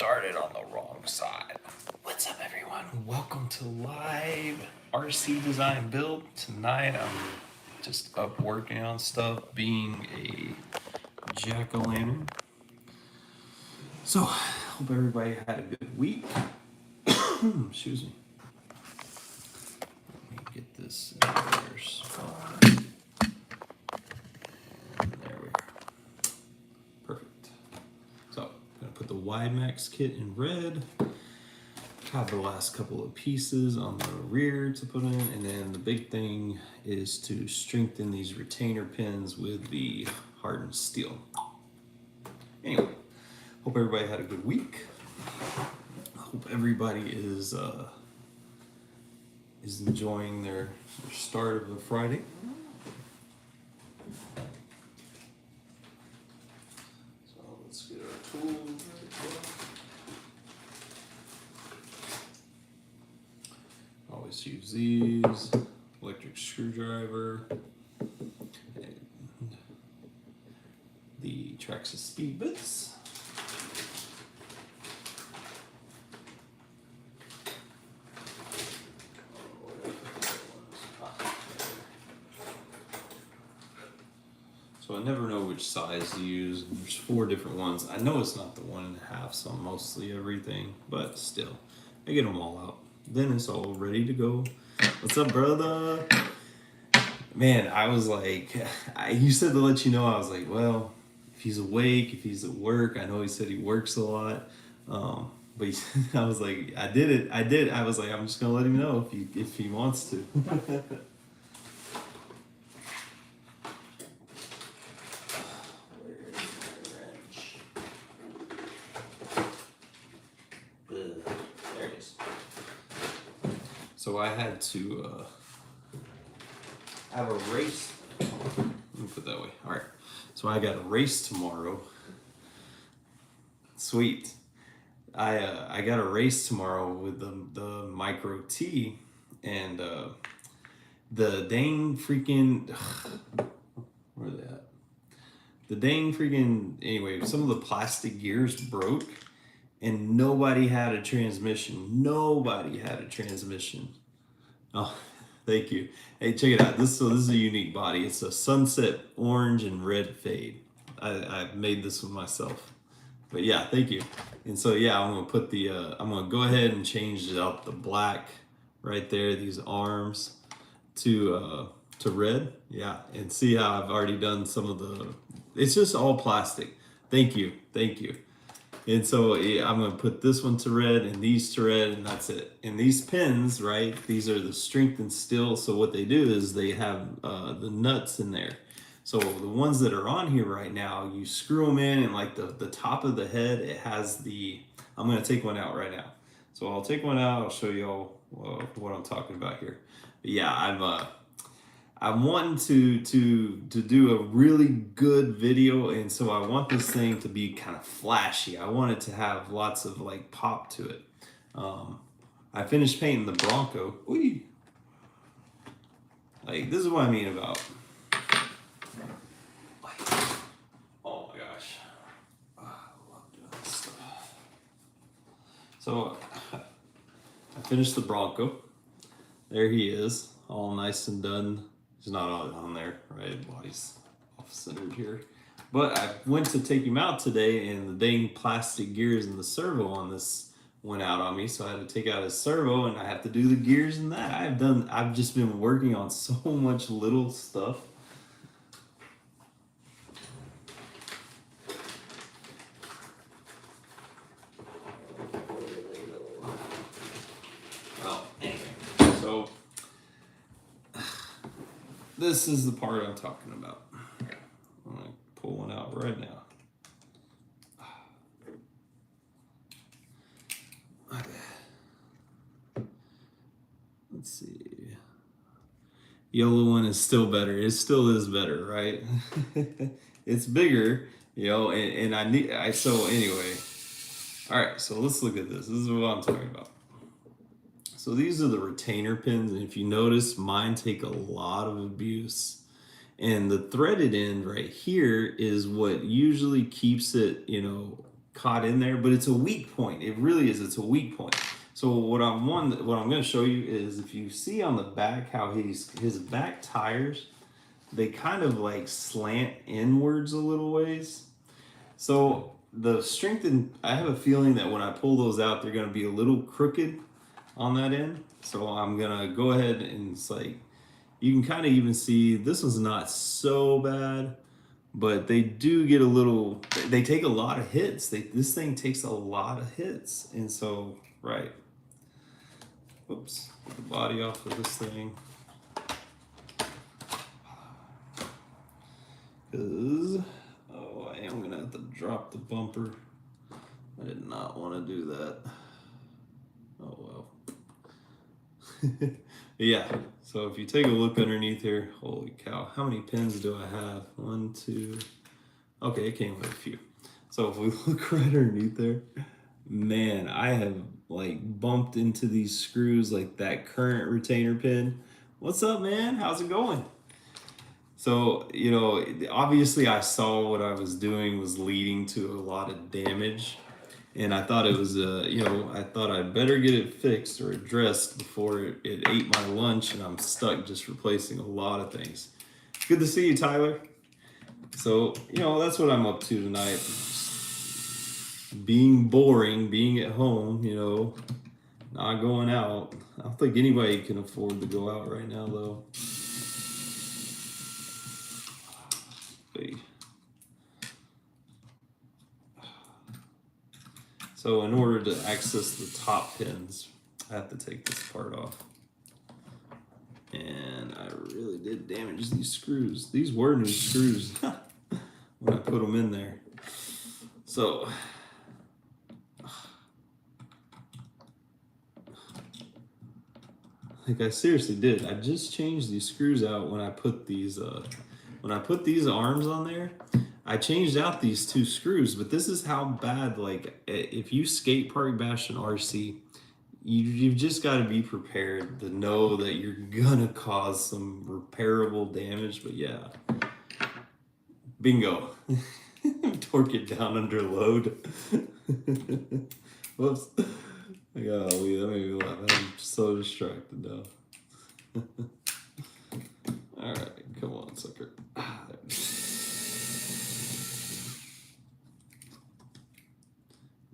started on the wrong side. What's up, everyone? Welcome to live RC design build. Tonight I'm just up working on stuff, being a jack-o'-lantern. So, hope everybody had a good week. Excuse me. Let me get this in their spot. There we are. Perfect. So, I'm gonna put the WiMAX kit in red. Have the last couple of pieces on the rear to put in, and then the big thing is to strengthen these retainer pins with the hardened steel. Anyway, hope everybody had a good week. Hope everybody is enjoying their start of the Friday. So let's get our tools. Always use these, electric screwdriver, and the Traxxas speed bits. So I never know which size to use. There's 4 different ones. I know it's not the 1.5, so mostly everything, but still, I get them all out. Then it's all ready to go. What's up, brother? Man, I was like, you said to let you know. I was like, well, if he's awake, if he's at work. I know he said he works a lot. But I was like, I did it. I was like, I'm just gonna let him know if he wants to. So I had to have a race. Let me put it that way. All right. So I got a race tomorrow. Sweet. I got a race tomorrow with the Micro T, and the dang freaking where are they at? The dang freaking anyway. Some of the plastic gears broke. And nobody had a transmission. Nobody had a transmission. Oh, thank you. Hey, check it out. This is a unique body. It's a sunset orange and red fade. I made this one myself. But yeah, thank you. And so yeah, I'm gonna put the I'm gonna go ahead and change it out the black right there. These arms to red. Yeah, and see how I've already done some of the. It's just all plastic. Thank you. Thank you. And so yeah, I'm gonna put this one to red and these to red, and that's it. And these pins, right? These are the strengthened steel. So what they do is they have the nuts in there. So the ones that are on here right now, you screw them in, and like the top of the head, it has the. I'm gonna take one out right now. So I'll take one out. I'll show you all what I'm talking about here. But yeah, I'm wanting to do a really good video, and so I want this thing to be kind of flashy. I want it to have lots of like pop to it. I finished painting the Bronco. Ooh. Like, this is what I mean about. Oh my gosh, I love doing this stuff. So I finished the Bronco. There he is, all nice and done. He's not on there, right? Body's off-centered here. But I went to take him out today, and the dang plastic gears and the servo on this went out on me, so I had to take out his servo, and I have to do the gears and that. I've just been working on so much little stuff. Well, anyway, so this is the part I'm talking about. I'm gonna pull one out right now. Let's see. Yellow one is still better. It still is better, right? It's bigger, you know, and so anyway. All right, so let's look at this. This is what I'm talking about. So these are the retainer pins, and if you notice, mine take a lot of abuse. And the threaded end right here is what usually keeps it, you know, caught in there, but it's a weak point. It really is. It's a weak point. So what I'm going to show you is, if you see on the back how his back tires, they kind of like slant inwards a little ways. So the I have a feeling that when I pull those out, they're going to be a little crooked on that end. So I'm going to go ahead and it's like, you can kind of even see this one's not so bad, but they do get a little, they take a lot of hits. This thing takes a lot of hits. And so, right. Oops, get the body off of this thing. Because, oh, I am gonna have to drop the bumper. I did not want to do that. Oh well. Yeah, so if you take a look underneath here, holy cow, how many pins do I have? 1, 2, okay, it came with a few. So if we look right underneath there, man, I have like bumped into these screws, like that current retainer pin. What's up, man? How's it going? So, you know, obviously I saw what I was doing was leading to a lot of damage. And I thought it was, you know, I thought I'd better get it fixed or addressed before it ate my lunch, and I'm stuck just replacing a lot of things. Good to see you, Tyler. So, you know, that's what I'm up to tonight. Just being boring, being at home, you know, not going out. I don't think anybody can afford to go out right now, though. So in order to access the top pins, I have to take this part off. And I really did damage these screws. These were new screws when I put them in there. So, like I seriously did. I just changed these screws out when I put these arms on there. I changed out these 2 screws, but this is how bad, like, if you skate park bash an RC, you've just got to be prepared to know that you're gonna cause some repairable damage. But yeah, bingo. Torque it down under load. Whoops. Golly, that made me laugh. I'm so distracted now. All right, come on, sucker.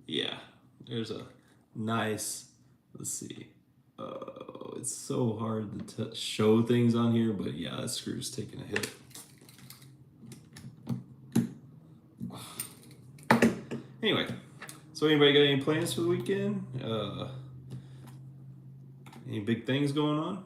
Yeah, there's a nice, let's see. Oh, it's so hard to show things on here, but yeah, that screw's taking a hit. Anyway, so anybody got any plans for the weekend? Any big things going on?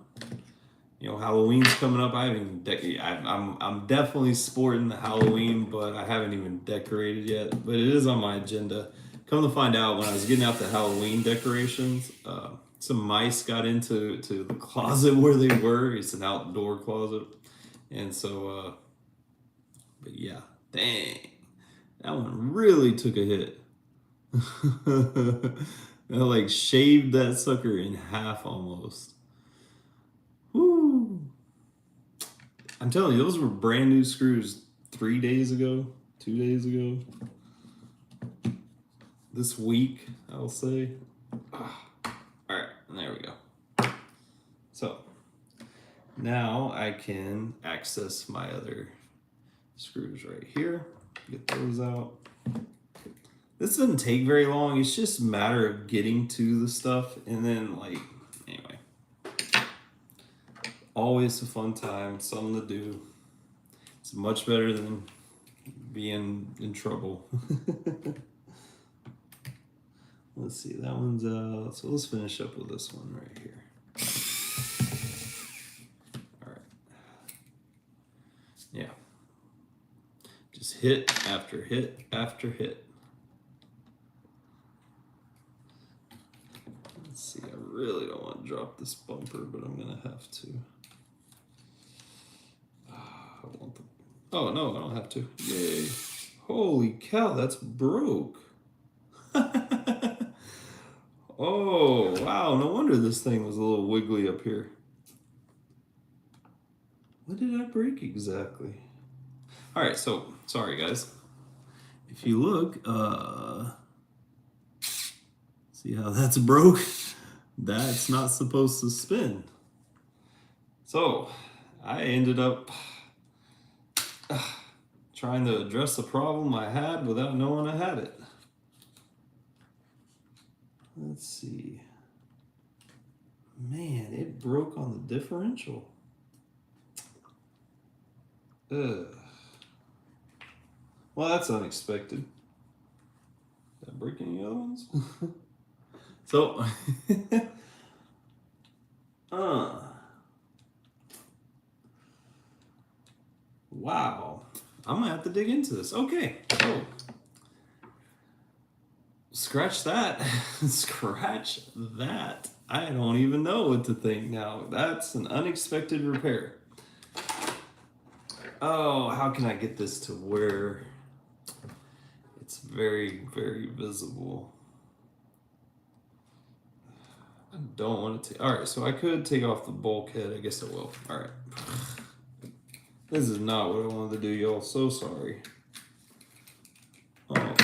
You know, Halloween's coming up. I haven't even I'm definitely sporting the Halloween, but I haven't even decorated yet. But it is on my agenda. Come to find out, when I was getting out the Halloween decorations, some mice got into the closet where they were. It's an outdoor closet. And so, but yeah, dang, that one really took a hit. I like shaved that sucker in half almost. Woo! I'm telling you, those were brand new screws 3 days ago, 2 days ago. This week, I'll say. All right, and there we go. So now I can access my other screws right here. Get those out. This doesn't take very long. It's just a matter of getting to the stuff, and then, like, anyway. Always a fun time, something to do. It's much better than being in trouble. Let's see, that one's so let's finish up with this one right here. All right. Yeah. Just hit after hit after hit. Let's see, I really don't want to drop this bumper, but I'm gonna have to. I want the, oh no, I don't have to. Yay. Holy cow, that's broke. Oh, wow, no wonder this thing was a little wiggly up here. What did I break exactly? All right, so, sorry guys. If you look, See how that's broke? That's not supposed to spin. So I ended up trying to address a problem I had without knowing I had it. Let's see. Man, it broke on the differential. Ugh. Well, that's unexpected. Did I break any other ones? So, wow. I'm gonna have to dig into this. Okay, so scratch that. Scratch that. I don't even know what to think now. That's an unexpected repair. Oh, how can I get this to where it's very, very visible? I don't want to take. All right, so I could take off the bulkhead. I guess I will. All right. This is not what I wanted to do, y'all. So sorry. Oh, man.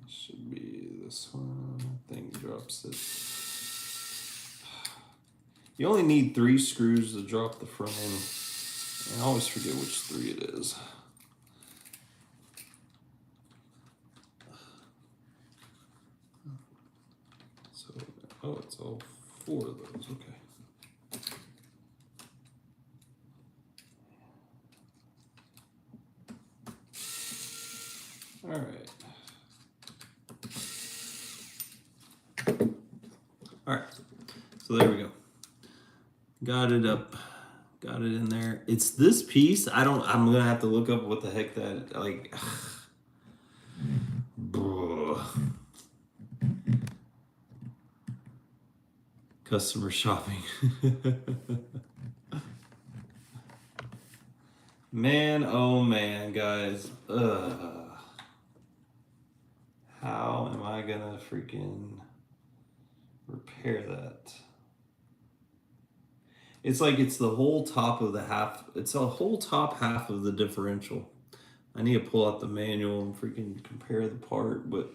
Should be this one. Thing drops it. You only need 3 screws to drop the front end. I always forget which 3 it is. So, oh, it's all 4 of those. Okay. All right. All right. So there we go. Got it up. Got it in there. It's this piece. I'm gonna have to look up what the heck that like. Customer shopping. Man, oh man, guys. How am I gonna freaking repair that? It's like it's the whole top of the half. It's a whole top half of the differential. I need to pull out the manual and freaking compare the part, but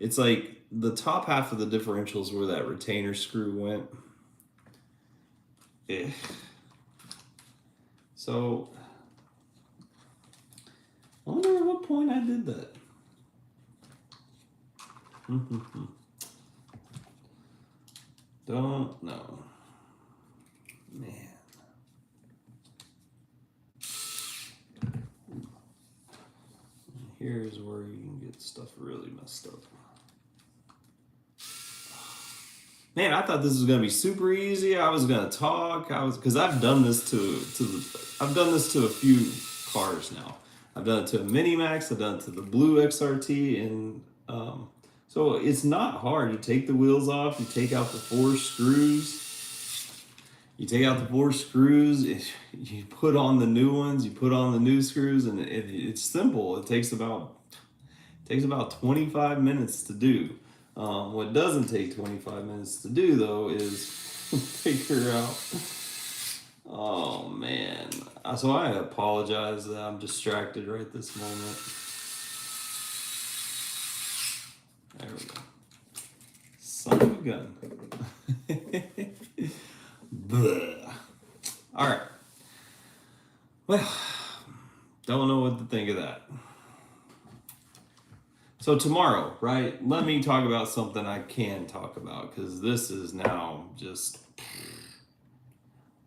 it's like the top half of the differential is where that retainer screw went. Eh. So, I wonder at what point I did that. Don't know. Man. Here's where you can get stuff really messed up. Man, I thought this was gonna be super easy. I was gonna talk. Because I've done this I've done this to a few cars now. I've done it to a Mini Max. I've done it to the blue XRT, and so it's not hard. You take the wheels off. You take out the 4 screws. You put on the new ones. You put on the new screws, and it's simple. It takes about 25 minutes to do. What doesn't take 25 minutes to do, though, is figure out. Oh, man. So I apologize that I'm distracted right this moment. There we go. Son of a gun. All right. Well, don't know what to think of that. So tomorrow, right? Let me talk about something I can talk about, because this is now just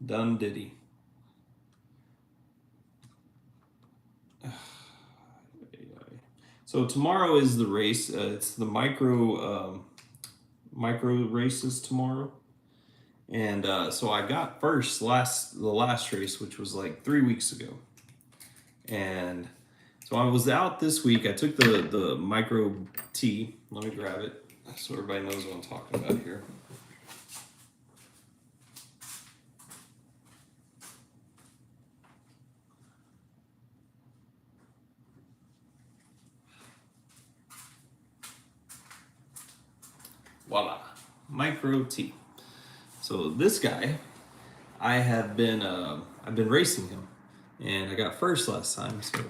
done diddy. So tomorrow is the race. It's the micro races tomorrow, and so I got first the last race, which was like 3 weeks ago, and so I was out this week. I took the micro T. Let me grab it so everybody knows what I'm talking about here. Voila, Micro T. So this guy, I've been racing him, and I got first last time. So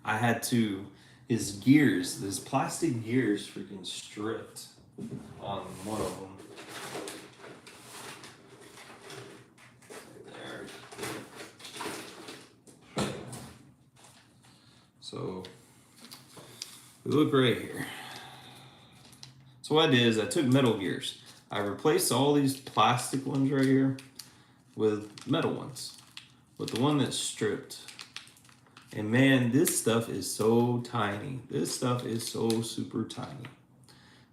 I had to his plastic gears, freaking stripped on one of them. There. So we look right here. So what I did is I took metal gears. I replaced all these plastic ones right here with metal ones, with the one that's stripped. And man, this stuff is so tiny. This stuff is so super tiny.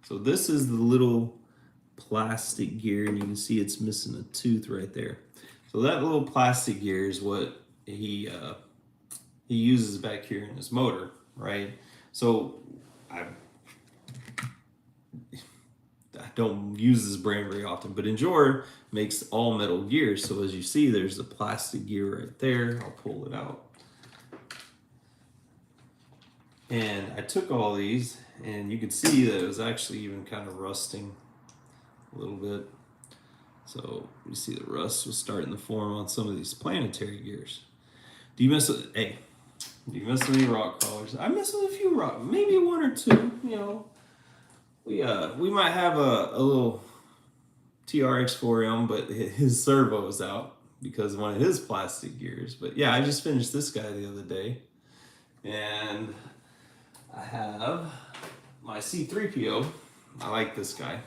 So this is the little plastic gear, and you can see it's missing a tooth right there. So that little plastic gear is what he uses back here in his motor, right? So I don't use this brand very often, but Endure makes all metal gears. So as you see, there's the plastic gear right there. I'll pull it out. And I took all these, and you can see that it was actually even kind of rusting a little bit. So you see the rust was starting to form on some of these planetary gears. Do you mess with, hey, do you mess with any rock crawlers? I mess with a few rock, maybe one or two, you know. We might have a little TRX4M, but his servo's out because of one of his plastic gears. But yeah, I just finished this guy the other day, and I have my C3PO. I like this guy.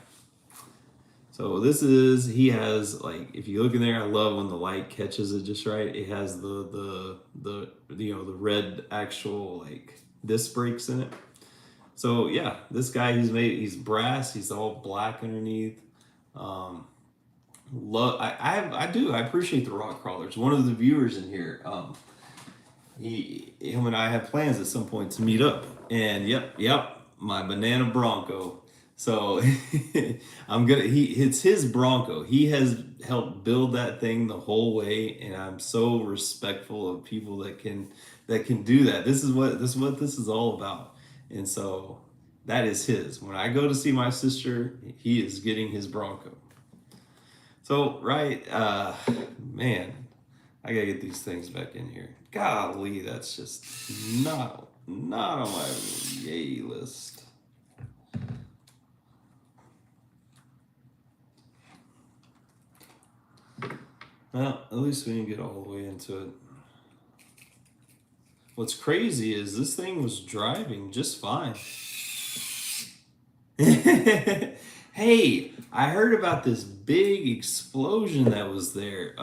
So this is, he has, like, if you look in there, I love when the light catches it just right. It has the you know, the red actual like disc brakes in it. So yeah, this guy, he's brass, he's all black underneath. I appreciate the rock crawlers. One of the viewers in here, him and I have plans at some point to meet up. And yep, my banana Bronco. So it's his Bronco. He has helped build that thing the whole way, and I'm so respectful of people that can do that. This is what this is all about. And so that is his. When I go to see my sister, he is getting his Bronco. So right, man, I gotta get these things back in here. Golly, that's just not on my yay list. Well, at least we didn't get all the way into it. What's crazy is this thing was driving just fine. Hey, I heard about this big explosion that was there.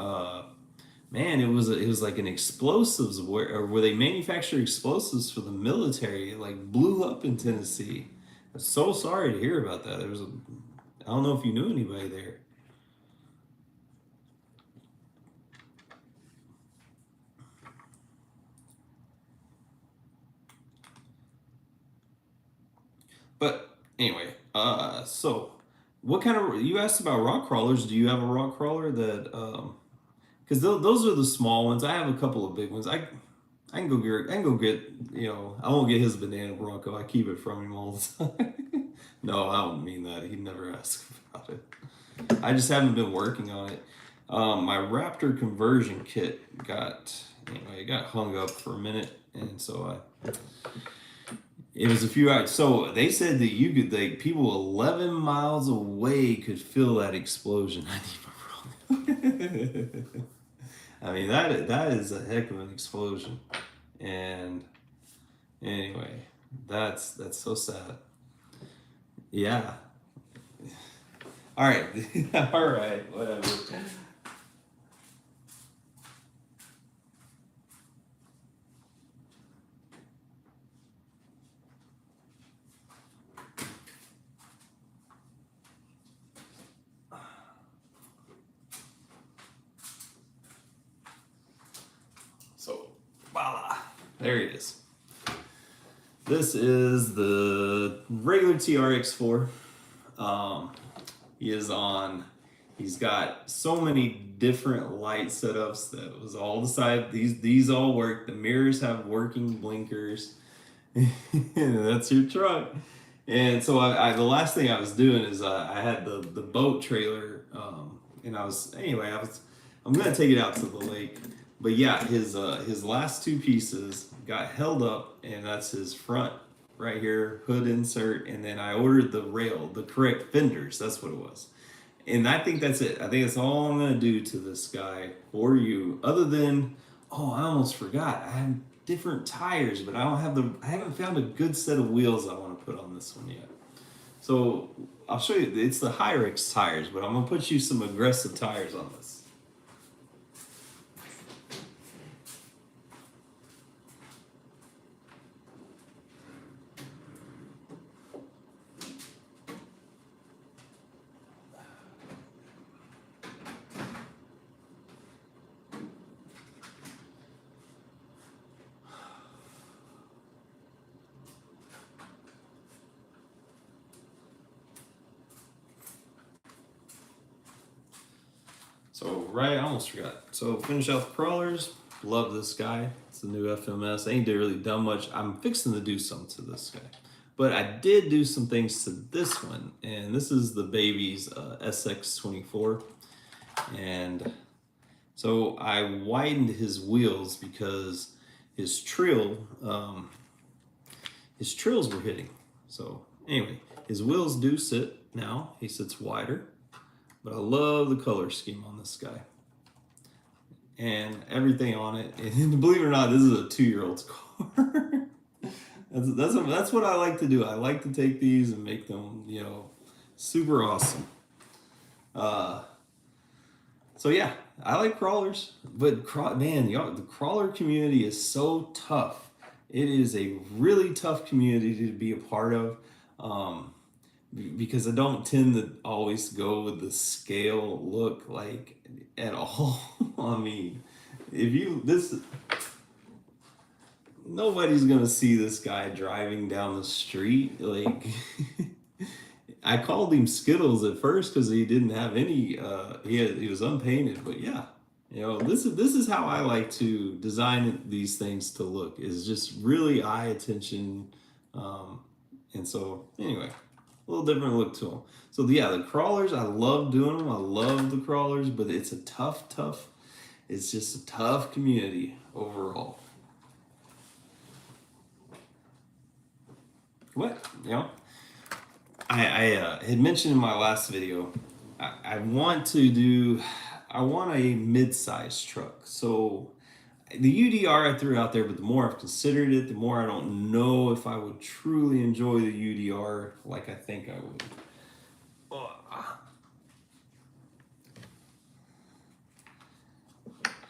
Man, it was like an explosives where they manufacture explosives for the military. It like blew up in Tennessee. I'm so sorry to hear about that. I don't know if you knew anybody there. But anyway, so what kind of, you asked about rock crawlers. Do you have a rock crawler that, because those are the small ones. I have a couple of big ones. I can go get, you know, I won't get his banana Bronco. I keep it from him all the time. No, I don't mean that. He'd never ask about it. I just haven't been working on it. My Raptor conversion kit it got hung up for a minute, and so it was a few hours. So they said that you could, like, people 11 miles away could feel that explosion. I need my Bronco. I mean, that is a heck of an explosion. And anyway, that's so sad. Yeah. All right. All right. Whatever. So, voila. There it is. This is the regular TRX4. He's got so many different light setups that was all decided. These all work. The mirrors have working blinkers. That's your truck. And so the last thing I was doing is I had the boat trailer, and I'm gonna take it out to the lake. But yeah, his last two pieces got held up, and that's his front right here, hood insert, and then I ordered the rail, the correct fenders. That's what it was. And I think that's it. I think that's all I'm gonna do to this guy for you. Other than, oh, I almost forgot. I have different tires, but I haven't found a good set of wheels I want to put on this one yet. So I'll show you. It's the Hyrex tires, but I'm gonna put you some aggressive tires on this. So right, I almost forgot. So finish out the crawlers. Love this guy. It's the new FMS. Ain't really done much. I'm fixing to do something to this guy, but I did do some things to this one, and this is the baby's SX24, and so I widened his wheels because his his trills were hitting. So anyway, his wheels do sit now. He sits wider. But I love the color scheme on this guy and everything on it. And believe it or not, this is a 2-year-old's car. That's what I like to do. I like to take these and make them, super awesome. So yeah, I like crawlers, but man, the crawler community is so tough. It is a really tough community to be a part of. Because I don't tend to always go with the scale look like at all. I mean, nobody's gonna see this guy driving down the street. Like, I called him Skittles at first because he didn't have any. He was unpainted, but yeah, this is how I like to design these things to look. Is just really eye attention, and so anyway. A little different look to them. So yeah, the crawlers, I love doing them. I love the crawlers, but it's it's just a tough community overall. What? I had mentioned in my last video, I want a mid-sized truck. So the UDR I threw out there, but the more I've considered it, the more I don't know if I would truly enjoy the UDR like I think I would.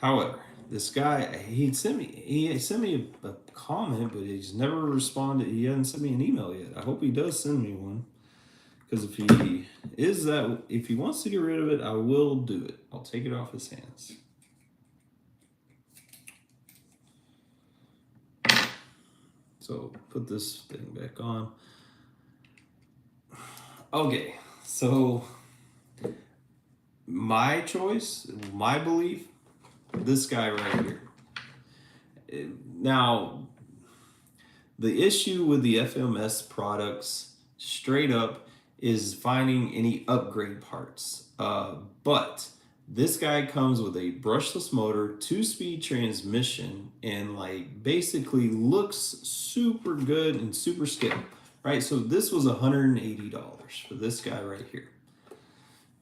However, this guy, he sent me a comment, but he's never responded. He hasn't sent me an email yet. I hope he does send me one. Because if he wants to get rid of it, I will do it. I'll take it off his hands. So put this thing back on. Okay, so my choice, my belief, this guy right here. Now, the issue with the FMS products, straight up, is finding any upgrade parts. But this guy comes with a brushless motor, 2-speed transmission, and basically looks super good and super skilled, right? So this was $180 for this guy right here.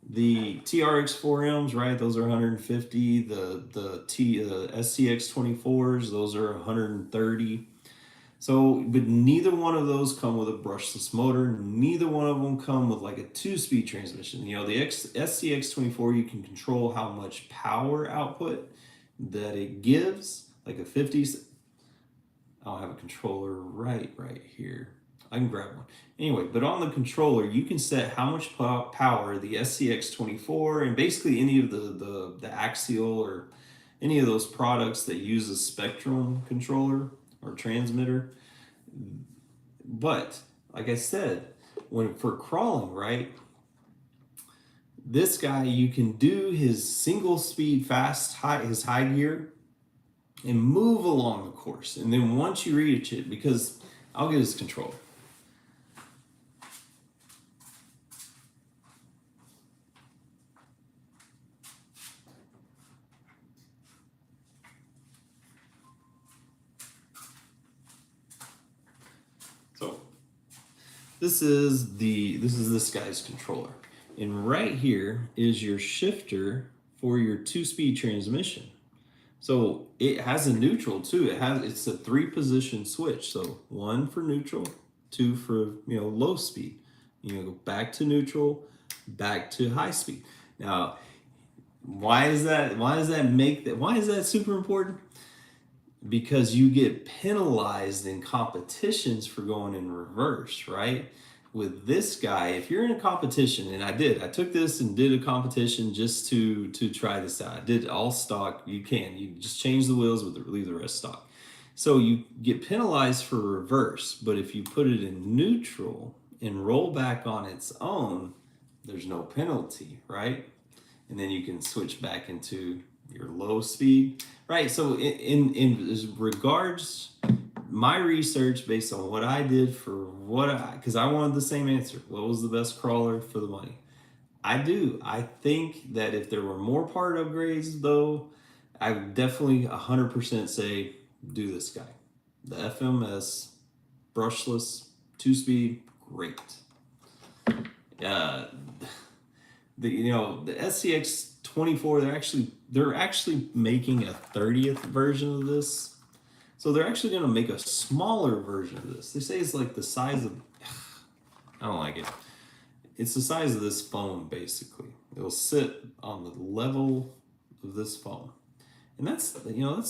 The TRX 4Ms, right? Those are $150. The SCX 24s, those are $130. So, but neither one of those come with a brushless motor. Neither one of them come with a 2-speed transmission. The SCX 24, you can control how much power output that it gives, like a 50s. I'll have a controller right here. I can grab one. Anyway, but on the controller, you can set how much power the SCX 24 and basically any of the Axial or any of those products that use a Spectrum controller or transmitter. But like I said, for crawling, right, this guy, you can do his single speed his high gear and move along the course. And then once you reach it, because I'll get his controller. this is this guy's controller. And right here is your shifter for your 2-speed transmission. So it has a neutral too. It's a 3-position switch. So 1 for neutral, 2 for low speed. Go back to neutral, back to high speed. Now, why is that super important? Because you get penalized in competitions for going in reverse, right? With this guy, if you're in a competition, and I took this and did a competition just to try this out. I did all stock. You just change the wheels, but leave the rest stock. So you get penalized for reverse, but if you put it in neutral and roll back on its own, there's no penalty, right? And then you can switch back into your low speed, right? So in regards, my research based on what I did because I wanted the same answer. What was the best crawler for the money? I think that if there were more part upgrades though, I would definitely 100% say do this guy. The FMS, brushless, 2-speed, great. The SCX 24, they're actually making a 30th version of this. So they're actually going to make a smaller version of this. They say it's like the size of, I don't like it. It's the size of this phone, basically. It'll sit on the level of this phone. And that's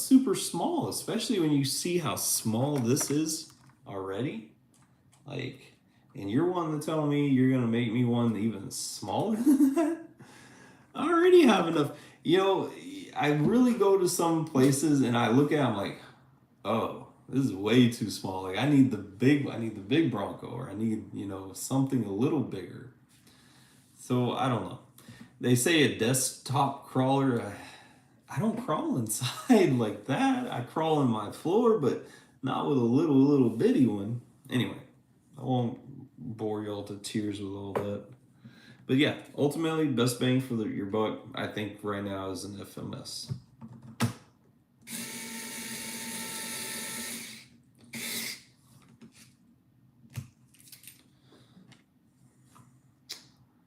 super small, especially when you see how small this is already. Like, and you're one to tell me you're going to make me one even smaller than that? I already have enough. I really go to some places and I look at it, I'm like, oh, this is way too small. Like I need the big Bronco, or I need, something a little bigger. So I don't know. They say a desktop crawler. I don't crawl inside like that. I crawl on my floor, but not with a little bitty one. Anyway, I won't bore y'all to tears with all that. But yeah, ultimately, best bang for your buck, I think right now is an FMS.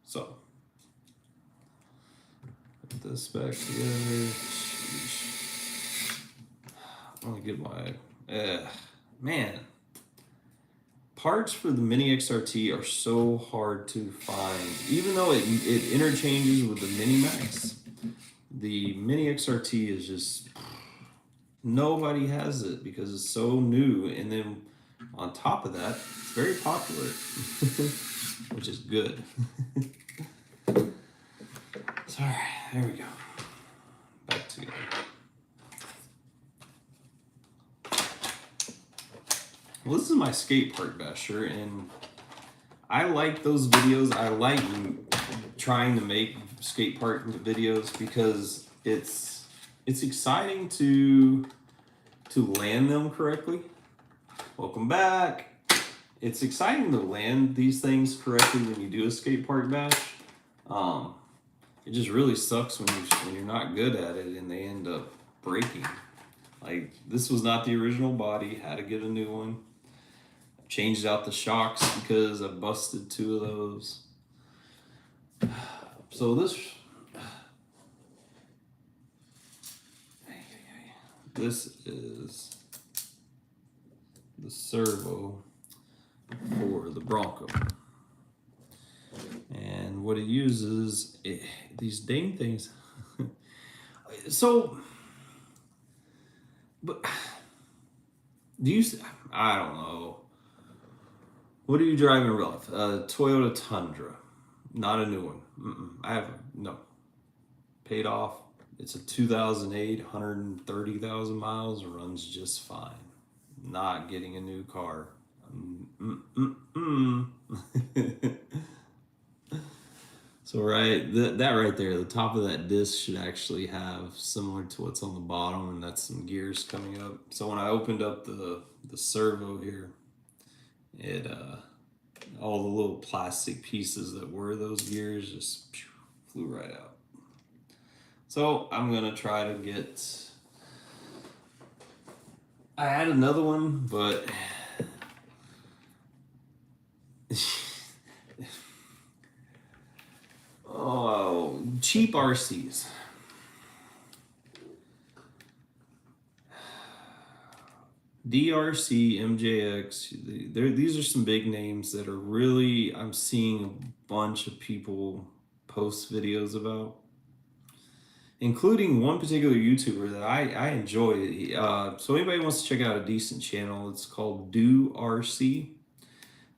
So, put this back together. I'm gonna get my, man. Parts for the Mini XRT are so hard to find, even though it interchanges with the Mini Max. The Mini XRT is just, nobody has it because it's so new, and then on top of that, it's very popular, which is good. So, all right, there we go. Back together. Well, this is my skate park basher, and I like those videos. I like trying to make skate park videos because it's exciting to land them correctly. Welcome back. It's exciting to land these things correctly when you do a skate park bash. It just really sucks when you're not good at it and they end up breaking. Like, this was not the original body. Had to get a new one. Changed out the shocks because I busted 2 of those. So this is the servo for the Bronco. And what it uses, these dang things. So, but I don't know. What are you driving around? Toyota Tundra, not a new one. No. Paid off. It's a 2008, 130,000 miles, runs just fine. Not getting a new car. So that right there, the top of that disc should actually have similar to what's on the bottom, and that's some gears coming up. So when I opened up the servo here, it all the little plastic pieces that were those gears just flew right out. So I'm gonna try to get, I had another one, but Oh, cheap RCs. DRC, MJX, these are some big names that are really, I'm seeing a bunch of people post videos about, including one particular YouTuber that I enjoy. So anybody wants to check out a decent channel, it's called Do RC.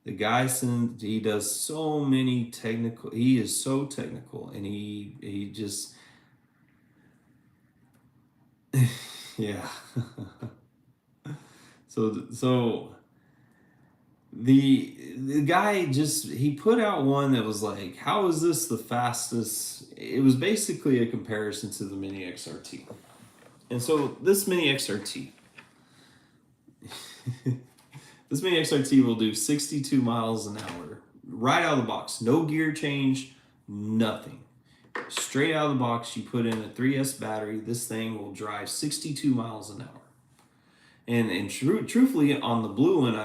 The guy he does so many technical, he is so technical, and he just, yeah. So the guy just, he put out one that was like, how is this the fastest? It was basically a comparison to the Mini XRT. And so this Mini XRT, this Mini XRT will do 62 miles an hour right out of the box. No gear change, nothing. Straight out of the box, you put in a 3S battery, this thing will drive 62 miles an hour. And truthfully, on the blue one,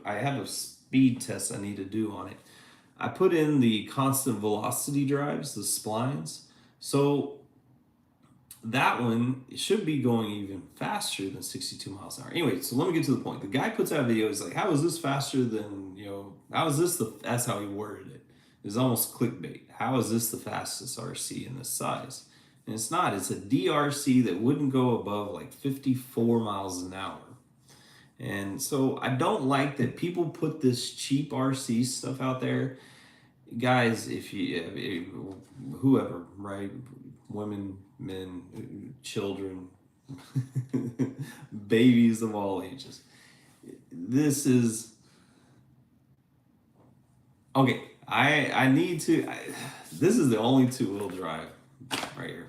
I have a speed test I need to do on it. I put in the constant velocity drives, the splines. So that one should be going even faster than 62 miles an hour. Anyway, so let me get to the point. The guy puts out a video, he's like, how is this faster than, how is this that's how he worded it. It's almost clickbait. How is this the fastest RC in this size? And it's not. It's a DRC that wouldn't go above like 54 miles an hour. And so I don't like that people put this cheap RC stuff out there. Guys, if you, whoever, right? Women, men, children, babies of all ages. This is, okay, I need to, this is the only two-wheel drive right here.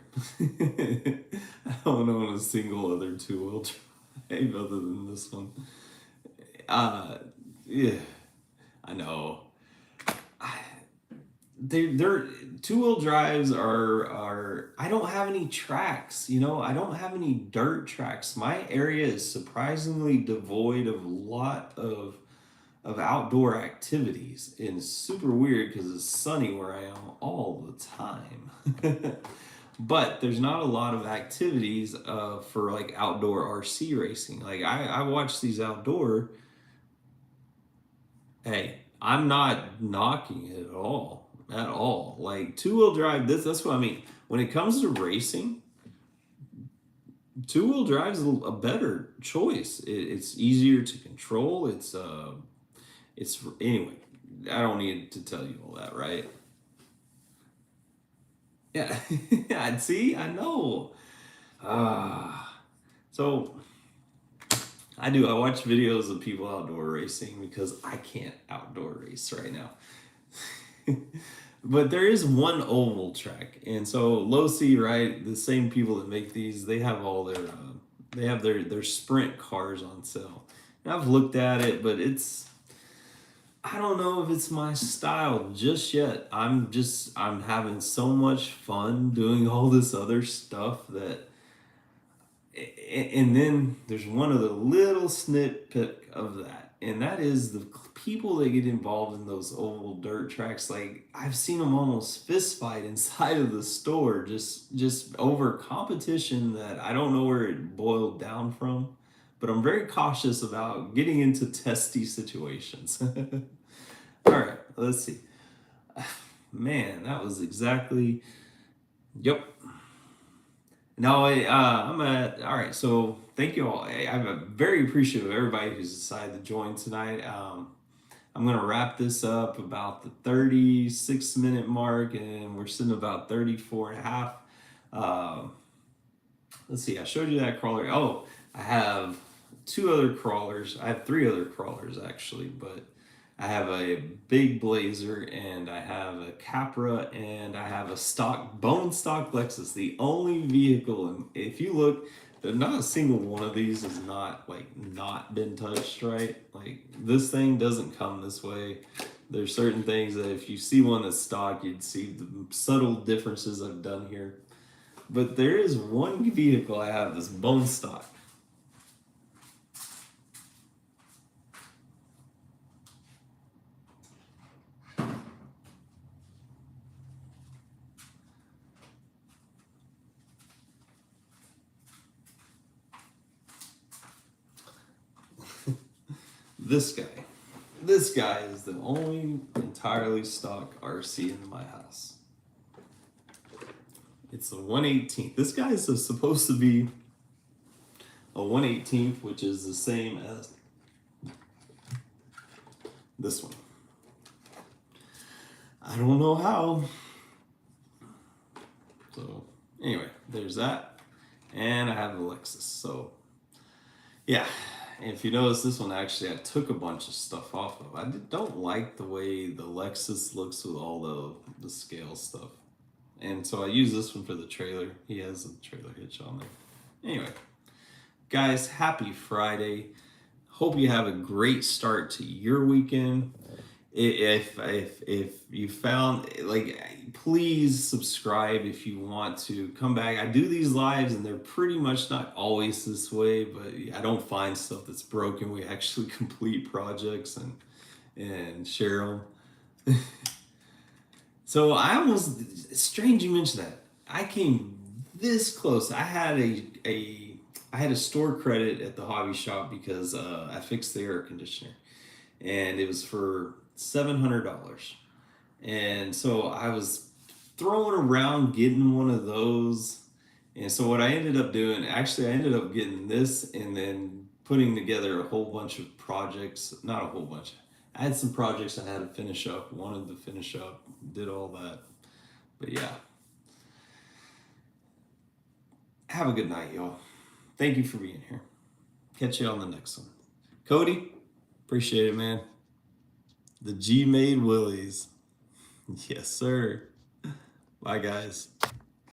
I don't own a single other two-wheel drive other than this one. Yeah, I know. They're two-wheel drives are I don't have any tracks, I don't have any dirt tracks. My area is surprisingly devoid of a lot of outdoor activities, and it's super weird because it's sunny where I am all the time. But there's not a lot of activities for like outdoor RC racing. Like I watch these outdoor. Hey, I'm not knocking it at all. At all. Like two-wheel drive, that's what I mean. When it comes to racing, two-wheel drive is a better choice. It's easier to control. It's anyway, I don't need to tell you all that, right? Yeah. Yeah, see, I know. So I watch videos of people outdoor racing because I can't outdoor race right now. But there is one oval track, and so Low C, right? The same people that make these, they have all their their sprint cars on sale. And I've looked at it, but I don't know if it's my style just yet. I'm having so much fun doing all this other stuff that, and then there's one other little snippet of that, and that is the people that get involved in those oval dirt tracks. Like I've seen them almost fist fight inside of the store just over competition that I don't know where it boiled down from, but I'm very cautious about getting into testy situations. All right, let's see. Man, that was exactly, yep. No, I'm all right. So thank you all. I'm very appreciative of everybody who's decided to join tonight. I'm going to wrap this up about the 36-minute mark, and we're sitting about 34 and a half. Let's see. I showed you that crawler. Oh, I have two other crawlers. I have three other crawlers actually, but I have a big Blazer, and I have a Capra, and I have a bone stock Lexus. The only vehicle, and if you look, not a single one of these has not been touched, right? Like this thing doesn't come this way. There's certain things that if you see one that's stock, you'd see the subtle differences I've done here. But there is one vehicle I have that's bone stock. this guy. This guy is the only entirely stock RC in my house. It's a 1/18th. This guy is supposed to be a 1/18th, which is the same as this one. I don't know how. So anyway, there's that. And I have the Lexus. So yeah, if you notice this one, actually I took a bunch of stuff off of. I don't like the way the Lexus looks with all the scale stuff. And so I use this one for the trailer. He has a trailer hitch on there. Anyway, guys, happy Friday. Hope you have a great start to your weekend. If you found, like, please subscribe if you want to come back. I do these lives and they're pretty much not always this way, but I don't find stuff that's broken. We actually complete projects and share them. So I almost, it's strange you mentioned that. I came this close. I had a store credit at the hobby shop because I fixed the air conditioner, and it was for $700. And so I was throwing around getting one of those. And so what I ended up doing, actually I ended up getting this and then putting together a whole bunch of projects, not a whole bunch. I had some projects I had to finish up, wanted to finish up, did all that. But yeah. Have a good night, y'all. Thank you for being here. Catch you on the next one. Cody, appreciate it, man. The G-Made Willies. Yes, sir. Bye, guys.